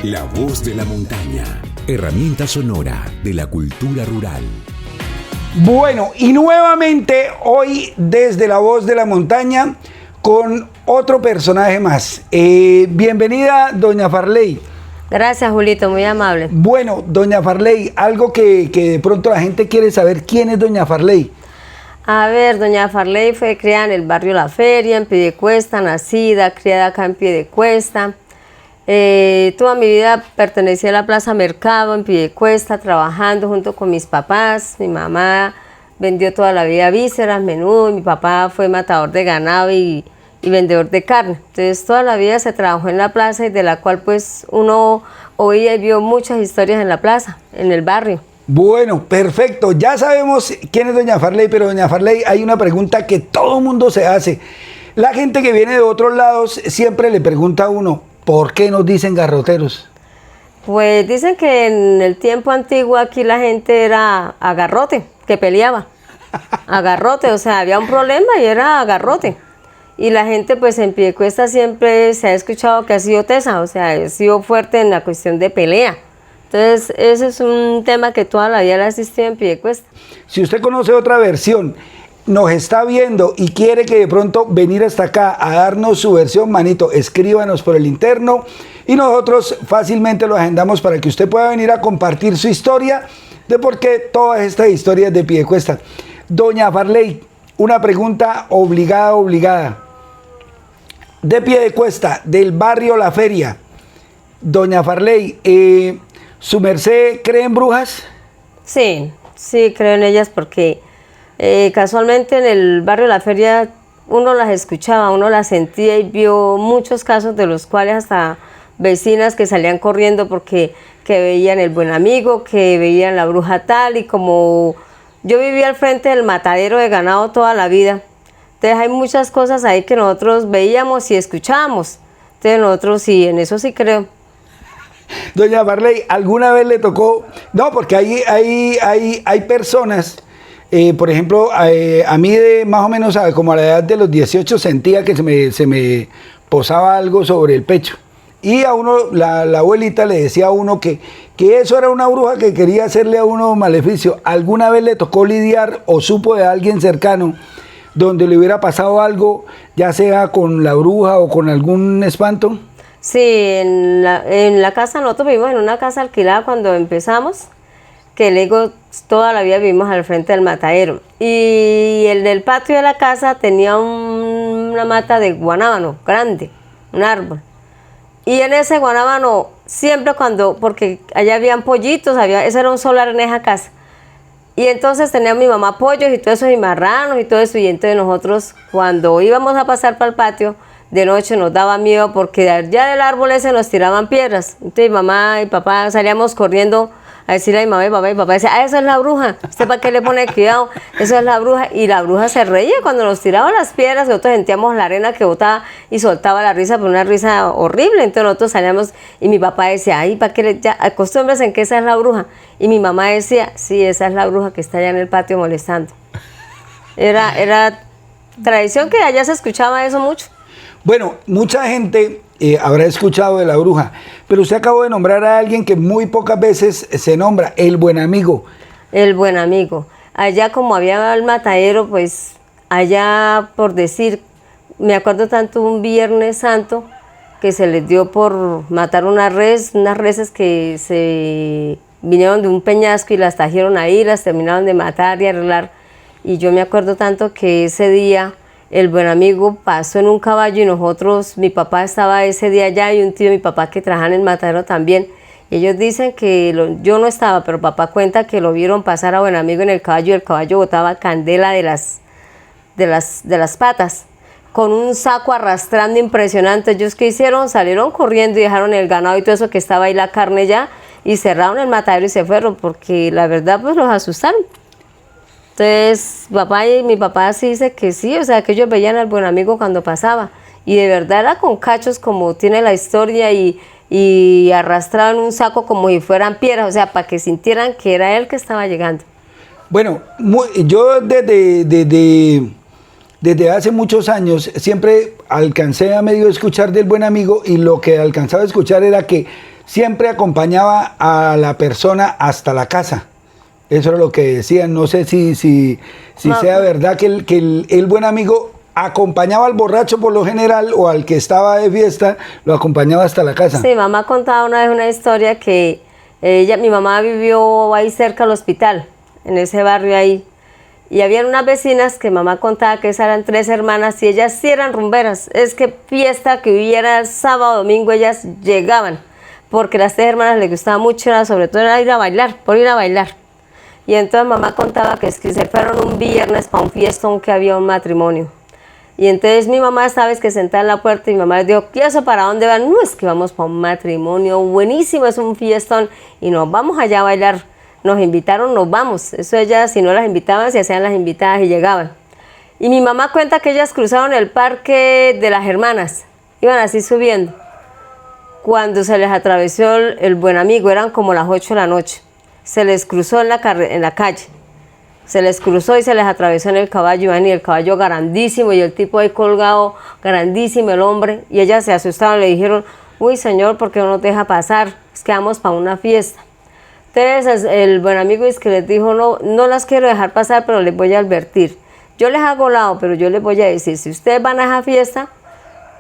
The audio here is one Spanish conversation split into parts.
La voz de la montaña, herramienta sonora de la cultura rural. Bueno, y nuevamente hoy desde La Voz de la Montaña con otro personaje más. Bienvenida, doña Farley. Gracias, Julito, muy amable. Bueno, doña Farley, algo que de pronto la gente quiere saber, ¿quién es doña Farley? A ver, doña Farley fue criada en el barrio La Feria, en Piedecuesta, nacida, criada acá en Piedecuesta. Toda mi vida pertenecí a la Plaza Mercado en Piedecuesta, trabajando junto con mis papás. Mi mamá vendió toda la vida vísceras, menudo, mi papá fue matador de ganado y vendedor de carne. Entonces toda la vida se trabajó en la plaza y de la cual pues uno oía y vio muchas historias en la plaza, en el barrio. Bueno, perfecto, ya sabemos quién es doña Farley, pero doña Farley, hay una pregunta que todo mundo se hace. La gente que viene de otros lados siempre le pregunta a uno, ¿por qué nos dicen garroteros? Pues dicen que en el tiempo antiguo aquí la gente era agarrote, que peleaba. Agarrote, o sea, había un problema y era agarrote. Y la gente pues en Piedecuesta siempre se ha escuchado que ha sido tesa, o sea, ha sido fuerte en la cuestión de pelea. Entonces ese es un tema que toda la vida le ha existido en Piedecuesta. Si usted conoce otra versión, nos está viendo y quiere que de pronto venir hasta acá a darnos su versión, manito, escríbanos por el interno y nosotros fácilmente lo agendamos para que usted pueda venir a compartir su historia de por qué todas estas historias de Piedecuesta. Doña Farley, una pregunta obligada. De Piedecuesta, del barrio La Feria, doña Farley, ¿su merced cree en brujas? Sí, creo en ellas porque casualmente en el barrio La Feria uno las escuchaba, uno las sentía y vio muchos casos de los cuales hasta vecinas que salían corriendo porque que veían el buen amigo, que veían la bruja tal, y como yo vivía al frente del matadero de ganado toda la vida, entonces hay muchas cosas ahí que nosotros veíamos y escuchábamos, entonces nosotros sí, en eso sí creo. Doña Farley, ¿alguna vez le tocó? No, porque hay personas, por ejemplo, a mí de más o menos como a la edad de los 18 sentía que se me posaba algo sobre el pecho. Y a uno, la abuelita le decía a uno que eso era una bruja que quería hacerle a uno maleficio. ¿Alguna vez le tocó lidiar o supo de alguien cercano donde le hubiera pasado algo, ya sea con la bruja o con algún espanto? Sí, en la casa, nosotros vivimos en una casa alquilada cuando empezamos, que luego toda la vida vivimos al frente del matadero. Y el del patio de la casa tenía una mata de guanábano grande, un árbol. Y en ese guanábano, siempre porque allá habían pollitos, ese era un solar en esa casa. Y entonces tenía mi mamá pollos y todo eso, y marranos y todo eso. Y entonces nosotros, cuando íbamos a pasar para el patio, de noche nos daba miedo porque de allá del árbol ese nos tiraban piedras. Entonces mi mamá y papá salíamos corriendo a decirle a mi mamá y papá decía, esa es la bruja, ¿usted para qué le pone cuidado? Esa es la bruja. Y la bruja se reía cuando nos tiraban las piedras, nosotros sentíamos la arena que botaba y soltaba la risa, pero una risa horrible. Entonces nosotros salíamos y mi papá decía, ay, ¿para qué ya acostúmbrese en que esa es la bruja? Y mi mamá decía, sí, esa es la bruja que está allá en el patio molestando. Era tradición que allá se escuchaba eso mucho. Bueno, mucha gente habrá escuchado de la bruja, pero usted acabó de nombrar a alguien que muy pocas veces se nombra, el buen amigo. El buen amigo. Allá como había el matadero, pues allá por decir, me acuerdo tanto un Viernes Santo que se les dio por matar unas reses que se vinieron de un peñasco y las trajeron ahí, las terminaron de matar y arreglar. Y yo me acuerdo tanto que ese día el buen amigo pasó en un caballo y nosotros, mi papá estaba ese día allá y un tío de mi papá que trabajaba en el matadero también. Y ellos dicen que yo no estaba, pero papá cuenta que lo vieron pasar a buen amigo en el caballo y el caballo botaba candela de las patas, con un saco arrastrando impresionante. Ellos ¿qué hicieron? Salieron corriendo y dejaron el ganado y todo eso que estaba ahí, la carne ya, y cerraron el matadero y se fueron, porque la verdad pues los asustaron. Entonces, mi papá sí dice que sí, o sea, que ellos veían al buen amigo cuando pasaba. Y de verdad era con cachos como tiene la historia y arrastraban un saco como si fueran piedras, o sea, para que sintieran que era él que estaba llegando. Bueno, yo desde hace muchos años siempre alcancé a medio escuchar del buen amigo y lo que alcanzaba a escuchar era que siempre acompañaba a la persona hasta la casa. Eso era lo que decían. No sé si sea verdad que el buen amigo acompañaba al borracho por lo general, o al que estaba de fiesta, lo acompañaba hasta la casa. Sí, mamá contaba una vez una historia que mi mamá vivió ahí cerca del hospital, en ese barrio ahí. Y había unas vecinas que mamá contaba que esas eran 3 hermanas y ellas sí eran rumberas. Es que fiesta que hubiera sábado, domingo, ellas llegaban. Porque las 3 hermanas les gustaba mucho, sobre todo era ir a bailar, por ir a bailar. Y entonces mamá contaba que se fueron un viernes para un fiestón que había un matrimonio. Y entonces mi mamá esta vez que sentada en la puerta y mi mamá les dijo, ¿y eso para dónde van? No, es que vamos para un matrimonio buenísimo, es un fiestón y nos vamos allá a bailar. Nos invitaron, nos vamos. Eso ellas, si no las invitaban, se hacían las invitadas y llegaban. Y mi mamá cuenta que ellas cruzaron el parque de las hermanas, iban así subiendo. Cuando se les atravesó el buen amigo, eran como las 8 de la noche, se les cruzó en la calle. Se les cruzó y se les atravesó en el caballo, y el caballo grandísimo, y el tipo ahí colgado, grandísimo el hombre, y ellas se asustaron, le dijeron, uy señor, ¿por qué no nos deja pasar? Es que vamos para una fiesta. Entonces el buen amigo es que les dijo, no las quiero dejar pasar, pero les voy a advertir. Yo les hago lado, pero yo les voy a decir, si ustedes van a esa fiesta,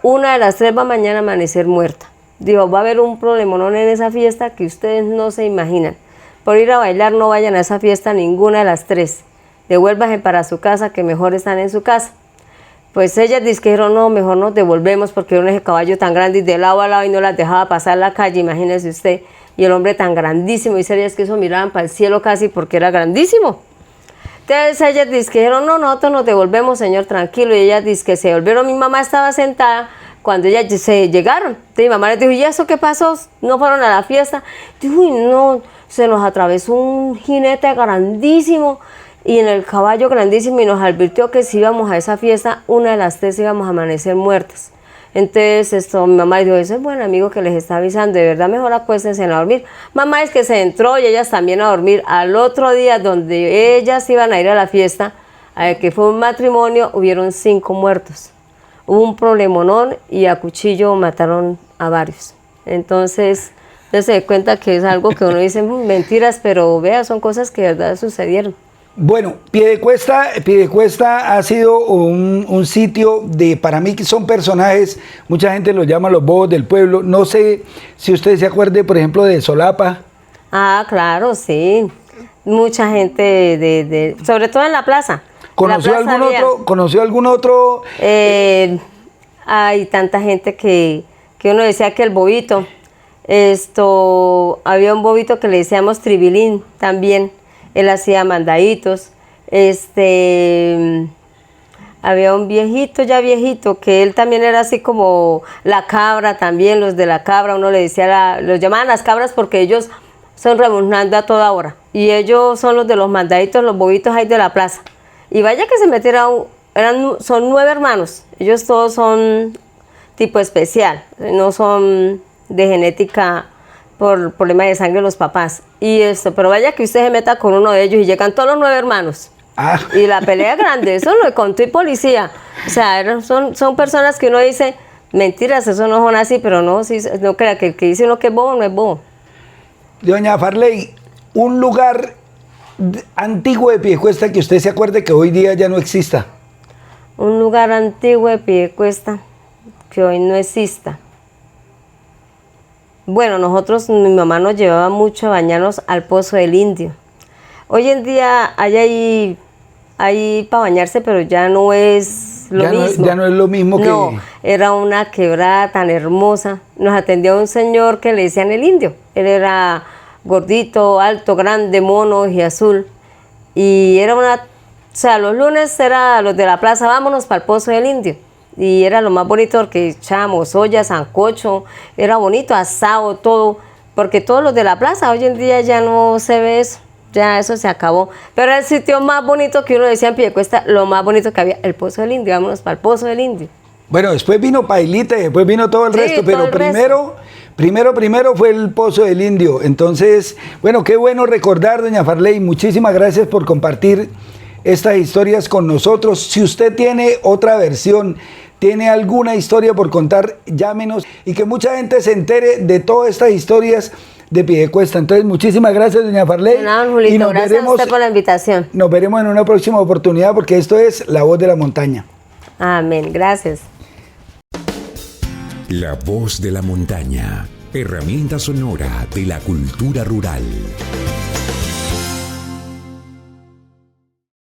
una de las 3 va mañana a amanecer muerta. Digo, va a haber un problemón en esa fiesta que ustedes no se imaginan. Por ir a bailar no vayan a esa fiesta ninguna de las 3. Devuélvanse para su casa, que mejor están en su casa. Pues ellas dijeron, no, mejor nos devolvemos porque era ese caballo tan grande y de lado a lado y no las dejaba pasar la calle, imagínese usted. Y el hombre tan grandísimo, y serías que eso miraban para el cielo casi porque era grandísimo. Entonces ellas dijeron, no, nosotros nos devolvemos, señor, tranquilo. Y ellas dicen que se volvieron, mi mamá estaba sentada cuando ellas se llegaron. Entonces mi mamá les dijo, ¿y eso qué pasó? ¿No fueron a la fiesta? Dijo, uy, no, se nos atravesó un jinete grandísimo y en el caballo grandísimo y nos advirtió que si íbamos a esa fiesta, una de las 3 íbamos a amanecer muertas. Entonces mi mamá dijo, ese es buen amigo que les está avisando, de verdad mejor acuéstense a dormir. Mamá es que se entró y ellas también a dormir. Al otro día, donde ellas iban a ir a la fiesta, que fue un matrimonio, hubieron 5 muertos. Hubo un problemonón y a cuchillo mataron a varios. Entonces se da cuenta que es algo que uno dice mentiras, pero vea, son cosas que de verdad sucedieron. Bueno, Piedecuesta ha sido un sitio para mí que son personajes, mucha gente los llama los bobos del pueblo. No sé si usted se acuerde, por ejemplo, de Solapa. Ah, claro, sí. Mucha gente, sobre todo en la plaza. ¿Conoció algún otro? Hay tanta gente que uno decía que el bobito. Había un bobito que le decíamos Tribilín también. Él hacía mandaditos. Había un viejito, ya viejito, que él también era así como la cabra también, los de la cabra, uno le decía, los llamaban las cabras porque ellos son rebuznando a toda hora. Y ellos son los de los mandaditos, los bobitos ahí de la plaza. Y vaya que se metieron, son 9 hermanos, ellos todos son tipo especial, no son de genética por problema de sangre los papás. Pero vaya que usted se meta con uno de ellos y llegan todos los 9 hermanos. Ah. Y la pelea es grande, eso lo contó y policía. O sea, son personas que uno dice, mentiras, eso no son así, pero no crea que el que dice uno que es bobo no es bobo. Doña Farley, un lugar antiguo de Piedecuesta que usted se acuerde que hoy día ya no exista. Un lugar antiguo de Piedecuesta que hoy no exista. Bueno, mi mamá nos llevaba mucho a bañarnos al Pozo del Indio. Hoy en día hay para bañarse, pero ya no es lo mismo. Ya no es lo mismo que... No, era una quebrada tan hermosa. Nos atendía un señor que le decían el Indio. Él era gordito, alto, grande, mono y azul. Y era o sea, los lunes era los de la plaza, vámonos para el Pozo del Indio. Y era lo más bonito porque echábamos olla, sancocho, era bonito, asado, todo. Porque todos los de la plaza, hoy en día ya no se ve eso. Ya eso se acabó. Pero el sitio más bonito que uno decía en Piedecuesta, lo más bonito que había, el Pozo del Indio. Vámonos para el Pozo del Indio. Bueno, después vino Pailita y después vino todo el resto, pero primero fue el Pozo del Indio. Entonces, bueno, qué bueno recordar, doña Farley. Muchísimas gracias por compartir estas historias con nosotros. Si usted tiene otra versión tiene alguna historia por contar, llámenos y que mucha gente se entere de todas estas historias de Piedecuesta. Entonces, muchísimas gracias, doña Farley. No, Julito, gracias a usted por la invitación. Nos veremos en una próxima oportunidad porque esto es La Voz de la Montaña. Amén, gracias. La Voz de la Montaña, herramienta sonora de la cultura rural.